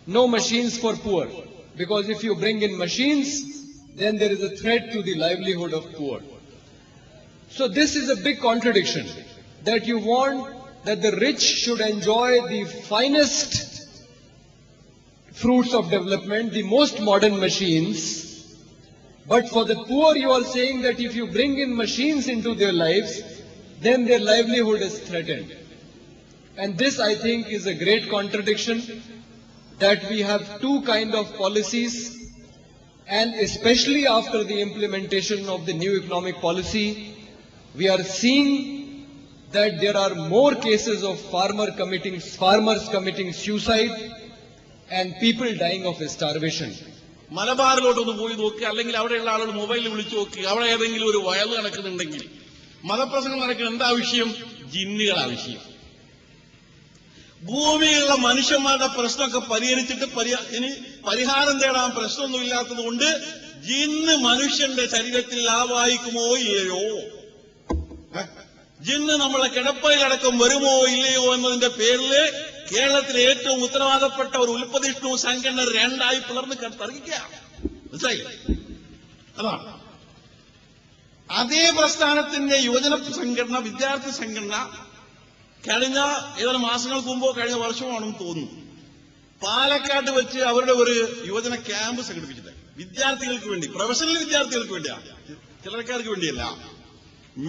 no machines for poor. Because if you bring in machines, then there is a threat to the livelihood of poor. So this is a big contradiction, that you want that the rich should enjoy the finest fruits of development, the most modern machines, but for the poor you are saying that if you bring in machines into their lives, then their livelihood is threatened. And this, I think, is a great contradiction, that we have two kinds of policies, and especially after the implementation of the new economic policy, we are seeing that there are more cases of farmers committing suicide and people dying of starvation. മലബാറിലോട്ടൊന്ന് പോയി നോക്കി, അല്ലെങ്കിൽ അവിടെയുള്ള ആളുകൾ മൊബൈലിൽ വിളിച്ചു നോക്കി, അവിടെ ഏതെങ്കിലും ഒരു വയൽ നടക്കുന്നുണ്ടെങ്കിൽ മതപ്രസംഗം നടക്കുന്ന എന്താ വിഷയം? ജിന്നുകളാ വിഷയം. ഭൂമിയിലുള്ള മനുഷ്യന്മാരുടെ പ്രശ്നമൊക്കെ പരിഹരിച്ചിട്ട് ഇനി പരിഹാരം തേടാൻ പ്രശ്നമൊന്നുമില്ലാത്തത് കൊണ്ട് ജിന്ന് മനുഷ്യന്റെ ശരീരത്തിൽ ലാവായിക്കുമോ ഇല്ലയോ, ജിന്ന് നമ്മളെ കിടപ്പയിലടക്കം വരുമോ ഇല്ലയോ എന്നതിന്റെ പേരില് കേരളത്തിലെ ഏറ്റവും ഉത്തരവാദപ്പെട്ട ഒരു ഉൽപ്പതിഷ്ണു സംഘടന രണ്ടായി പിളർന്ന് തർക്കിക്കുക. മനസ്സിലായി? അതാണ് അതേ പ്രസ്ഥാനത്തിന്റെ യുവജന സംഘടന, വിദ്യാർത്ഥി സംഘടന കഴിഞ്ഞ ഏതാനും മാസങ്ങൾക്ക് മുമ്പോ കഴിഞ്ഞ വർഷമാണെന്ന് തോന്നുന്നു, പാലക്കാട് വെച്ച് അവരുടെ ഒരു യുവജന ക്യാമ്പ് സംഘടിപ്പിച്ചിട്ട് വിദ്യാർത്ഥികൾക്ക് വേണ്ടി, പ്രൊഫഷണൽ വിദ്യാർത്ഥികൾക്ക് വേണ്ടിയാ, ചിലർക്കാർക്ക് വേണ്ടിയല്ല,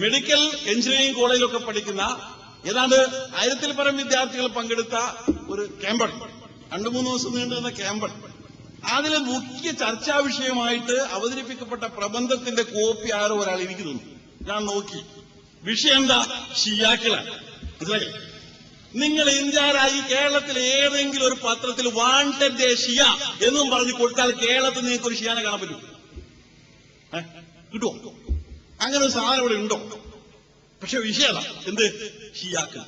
മെഡിക്കൽ എഞ്ചിനീയറിംഗ് കോളേജിലൊക്കെ പഠിക്കുന്ന ഏതാണ്ട് 1000-ൽ പരം വിദ്യാർത്ഥികൾ പങ്കെടുത്ത ഒരു ക്യാമ്പാണ്. 2-3 ദിവസം നീണ്ടുനിന്ന ക്യാമ്പാണ്. അതിലെ മുഖ്യ ചർച്ചാ വിഷയമായിട്ട് അവതരിപ്പിക്കപ്പെട്ട പ്രബന്ധത്തിന്റെ കോപ്പി ആരോ ഒരാൾ എനിക്ക് തന്നു. ഞാൻ നോക്കി. വിഷയം എന്താ? ഷിയാക്കളാണ്. മനസ്സിലായി? നിങ്ങൾ ഇന്ത്യരായി കേരളത്തിലെ ഏതെങ്കിലും ഒരു പത്രത്തിൽ വാണ്ടഡ് എ ഷിയ എന്നും പറഞ്ഞ് കൊടുത്താൽ കേരളത്തിൽ നിങ്ങൾക്ക് ഒരു ഷിയാനെ കാണാൻ പറ്റും? കിട്ടുമോ? അങ്ങനെ ഒരു സാധനം ഇവിടെ ഉണ്ടോ? പക്ഷെ വിഷയമല്ല. എന്ത്? ഷിയാക്കൾ.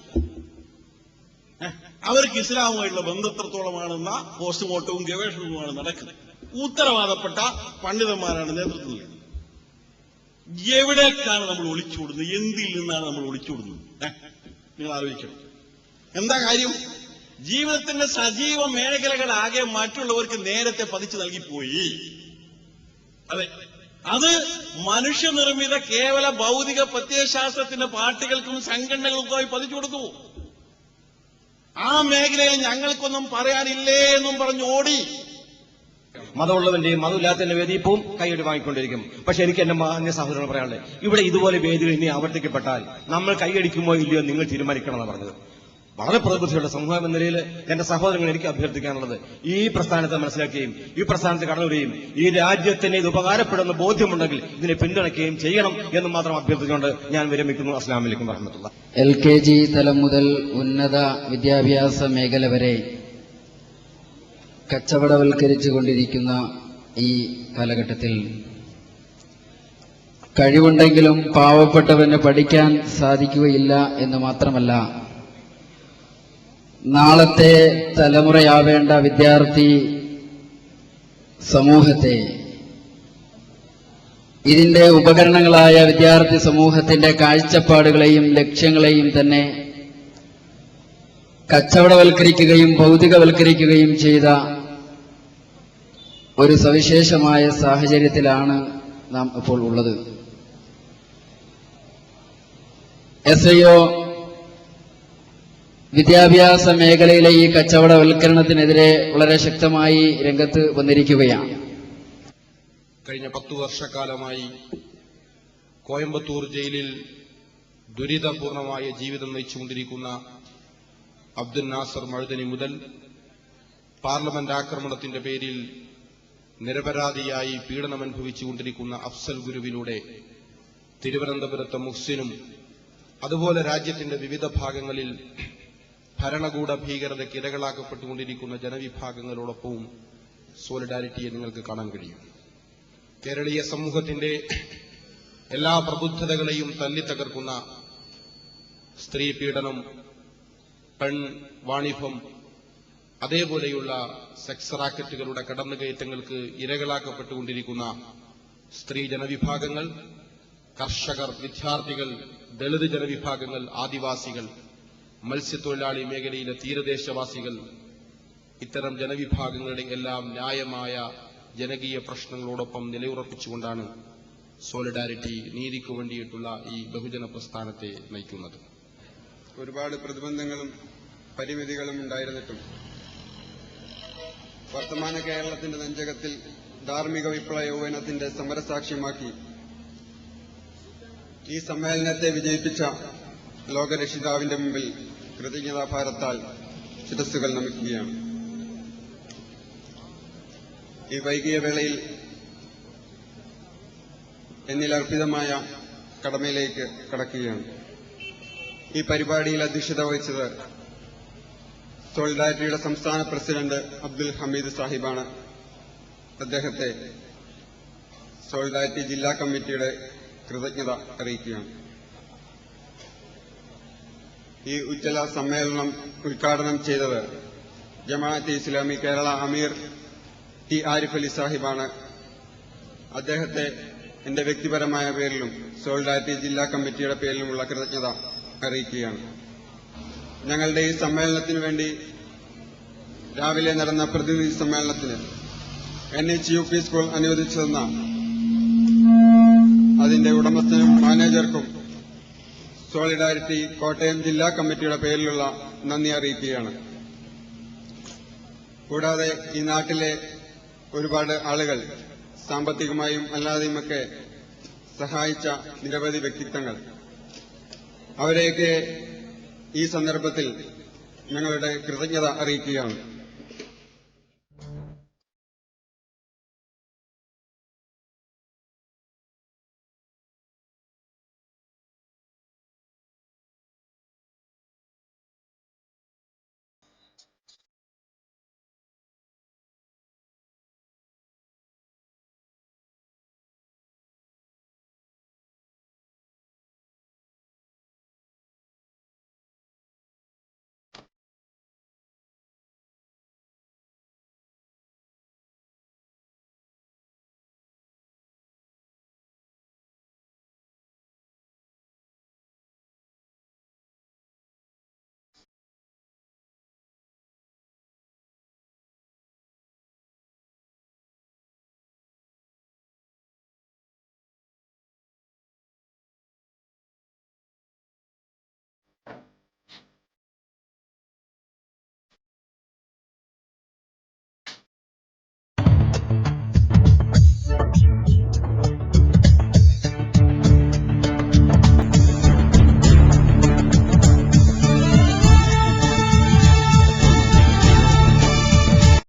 അവർക്ക് ഇസ്ലാമുമായിട്ടുള്ള ബന്ധത്രത്തോളമാണെന്ന പോസ്റ്റ്മോർട്ടവും ഗവേഷണവുമാണ് നടക്കുന്നത്. ഉത്തരവാദപ്പെട്ട പണ്ഡിതന്മാരാണ് നേതൃത്വം നൽകുന്നത്. എവിടേക്കാണ് നമ്മൾ ഒളിച്ചോടുന്നത്? എന്തിൽ നിന്നാണ് നമ്മൾ ഒളിച്ചോടുന്നത്? നിങ്ങൾ ആലോചിക്കണം. എന്താ കാര്യം? ജീവിതത്തിന്റെ സജീവ മേഖലകളാകെ മറ്റുള്ളവർക്ക് നേരത്തെ പതിച്ചു നൽകിപ്പോയി. അതെ, അത് മനുഷ്യനിർമ്മിത കേവല ഭൗതിക പ്രത്യയശാസ്ത്രത്തിന്റെ പാർട്ടികൾക്കും സംഘടനകൾക്കുമായി പതിച്ചു കൊടുത്തു. ആ മേഖലയിൽ ഞങ്ങൾക്കൊന്നും പറയാനില്ലേ എന്നും പറഞ്ഞു ഓടി. മതമുള്ളവന്റെയും മതമില്ലാത്തതിന്റെ വേദിയിപ്പവും കൈയ്യടി വാങ്ങിക്കൊണ്ടിരിക്കും. പക്ഷെ എനിക്ക് എന്റെ മാന്യ സഹോദരങ്ങൾ പറയാനുള്ളത്, ഇവിടെ ഇതുപോലെ വേദികൾ ഇനി ആവർത്തിക്കപ്പെട്ടാൽ നമ്മൾ കൈയടിക്കുമോ ഇല്ലയോ നിങ്ങൾ തീരുമാനിക്കണമെന്നാണ് പറഞ്ഞത്. വളരെ പ്രതിബദ്ധതയുള്ള സമൂഹം എന്ന നിലയിൽ എന്റെ സഹോദരങ്ങൾ എനിക്ക് അഭ്യർത്ഥിക്കാനുള്ളത്, ഈ പ്രസ്ഥാനത്തെ മനസ്സിലാക്കുകയും ഈ പ്രസ്ഥാനത്തെ കടന്നുവരികയും ഈ രാജ്യത്തിന് ഇത് ഉപകാരപ്പെടുന്ന ബോധ്യമുണ്ടെങ്കിൽ ഇതിനെ പിന്തുണയ്ക്കുകയും ചെയ്യണം എന്ന് മാത്രം അഭ്യർത്ഥിച്ചുകൊണ്ട് ഞാൻ വിരമിക്കുന്നു. അസ്സലാമു അലൈക്കും വറഹ്മത്തുള്ളാഹി. LKG തലം മുതൽ ഉന്നത വിദ്യാഭ്യാസ മേഖല വരെ കച്ചവടവൽക്കരിച്ചുകൊണ്ടിരിക്കുന്ന ഈ കാലഘട്ടത്തിൽ കഴിവുണ്ടെങ്കിലും പാവപ്പെട്ടവന് പഠിക്കാൻ സാധിക്കുകയില്ല എന്ന് മാത്രമല്ല, നാളത്തെ തലമുറയാവേണ്ട വിദ്യാർത്ഥി സമൂഹത്തെ, ഇതിന്റെ ഉപകരണങ്ങളായ വിദ്യാർത്ഥി സമൂഹത്തിന്റെ കാഴ്ചപ്പാടുകളെയും ലക്ഷ്യങ്ങളെയും തന്നെ കച്ചവടവൽക്കരിക്കുകയും ഭൗതികവൽക്കരിക്കുകയും ചെയ്ത ഒരു സവിശേഷമായ സാഹചര്യത്തിലാണ് നാം ഇപ്പോൾ ഉള്ളത്. SIO വിദ്യാഭ്യാസ മേഖലയിലെ ഈ കച്ചവടവൽക്കരണത്തിനെതിരെ വളരെ ശക്തമായി രംഗത്ത് വന്നിരിക്കുകയാണ്. കഴിഞ്ഞ 10 വർഷക്കാലമായി കോയമ്പത്തൂർ ജയിലിൽ ദുരിതപൂർണമായ ജീവിതം നയിച്ചുകൊണ്ടിരിക്കുന്ന അബ്ദുൽ നാസർ മഅ്ദനി മുതൽ പാർലമെന്റ് ആക്രമണത്തിന്റെ പേരിൽ നിരപരാധിയായി പീഡനമനുഭവിച്ചുകൊണ്ടിരിക്കുന്ന അഫ്സൽ ഗുരുവിലൂടെ തിരുവനന്തപുരത്തെ മുഹ്സിനും അതുപോലെ രാജ്യത്തിന്റെ വിവിധ ഭാഗങ്ങളിൽ ഭരണകൂട ഭീകരതയ്ക്ക് ഇരകളാക്കപ്പെട്ടുകൊണ്ടിരിക്കുന്ന ജനവിഭാഗങ്ങളോടൊപ്പവും സോളിഡാരിറ്റിയെ നിങ്ങൾക്ക് കാണാൻ കഴിയും. കേരളീയ സമൂഹത്തിന്റെ എല്ലാ പ്രബുദ്ധതകളെയും തല്ലിത്തകർക്കുന്ന സ്ത്രീ പീഡനം, പെൺ വാണിഭം, അതേപോലെയുള്ള സെക്സ് റാക്കറ്റുകളുടെ കടന്നുകയറ്റങ്ങൾക്ക് ഇരകളാക്കപ്പെട്ടുകൊണ്ടിരിക്കുന്ന സ്ത്രീ ജനവിഭാഗങ്ങൾ, കർഷകർ, വിദ്യാർത്ഥികൾ, ദളിത് ജനവിഭാഗങ്ങൾ, ആദിവാസികൾ, മത്സ്യത്തൊഴിലാളി മേഖലയിലെ തീരദേശവാസികൾ, ഇത്തരം ജനവിഭാഗങ്ങളുടെ എല്ലാം ന്യായമായ ജനകീയ പ്രശ്നങ്ങളോടൊപ്പം നിലയുറപ്പിച്ചുകൊണ്ടാണ് സോളിഡാരിറ്റി നീതിക്ക് വേണ്ടിയിട്ടുള്ള ഈ ബഹുജന പ്രസ്ഥാനത്തെ നയിക്കുന്നത്. ഒരുപാട് പ്രതിബന്ധങ്ങളും പരിമിതികളും ഉണ്ടായിരുന്നിട്ടും വർത്തമാന കേരളത്തിന്റെ നെഞ്ചകത്തിൽ ധാർമ്മിക വിപ്ലവ യൗവനത്തിന്റെ സമരസാക്ഷ്യമാക്കി ഈ സമ്മേളനത്തെ വിജയിപ്പിച്ച ലോകരക്ഷിതാവിന്റെ മുമ്പിൽ കൃതജ്ഞതാഭാരത്താൽ ശിരസ്സുകൾ നമിക്കുകയാണ്. ഈ വൈകിയ വേളയിൽ എന്നിൽ അർപ്പിതമായ കടമയിലേക്ക് കടക്കുകയാണ്. ഈ പരിപാടിയിൽ അധ്യക്ഷത വഹിച്ചത് സോളിഡാരിറ്റിയുടെ സംസ്ഥാന പ്രസിഡന്റ് അബ്ദുൽ ഹമീദ് സാഹിബാണ്. അദ്ദേഹത്തെ സോളിഡാരിറ്റി ജില്ലാ കമ്മിറ്റിയുടെ കൃതജ്ഞത അറിയിക്കുകയാണ്. ഈ ഉജ്ജ്വല സമ്മേളനം ഉദ്ഘാടനം ചെയ്തത് ജമാഅത്തെ ഇസ്ലാമി കേരള അമീർ ടി ആരിഫ് അലി സാഹിബാണ്. അദ്ദേഹത്തെ എന്റെ വ്യക്തിപരമായ പേരിലും സോളിഡാരിറ്റി ജില്ലാ കമ്മിറ്റിയുടെ പേരിലുമുള്ള കൃതജ്ഞത അറിയിക്കുകയാണ്. ഞങ്ങളുടെ ഈ സമ്മേളനത്തിനു വേണ്ടി രാവിലെ നടന്ന പ്രതിനിധി സമ്മേളനത്തിന് NHUP സ്കൂൾ അനുവദിച്ചു തന്ന അതിന്റെ ഉടമസ്ഥനും മാനേജർക്കും സോളിഡാരിറ്റി കോട്ടയം ജില്ലാ കമ്മിറ്റിയുടെ പേരിലുള്ള നന്ദി അറിയിക്കുകയാണ്. കൂടാതെ ഈ നാട്ടിലെ ഒരുപാട് ആളുകൾ സാമ്പത്തികമായും അല്ലാതെയുമൊക്കെ സഹായിച്ച നിരവധി വ്യക്തിത്വങ്ങൾ, അവരെയൊക്കെ ഈ സന്ദർഭത്തിൽ ഞങ്ങളുടെ കൃതജ്ഞത അറിയിക്കുകയാണ്.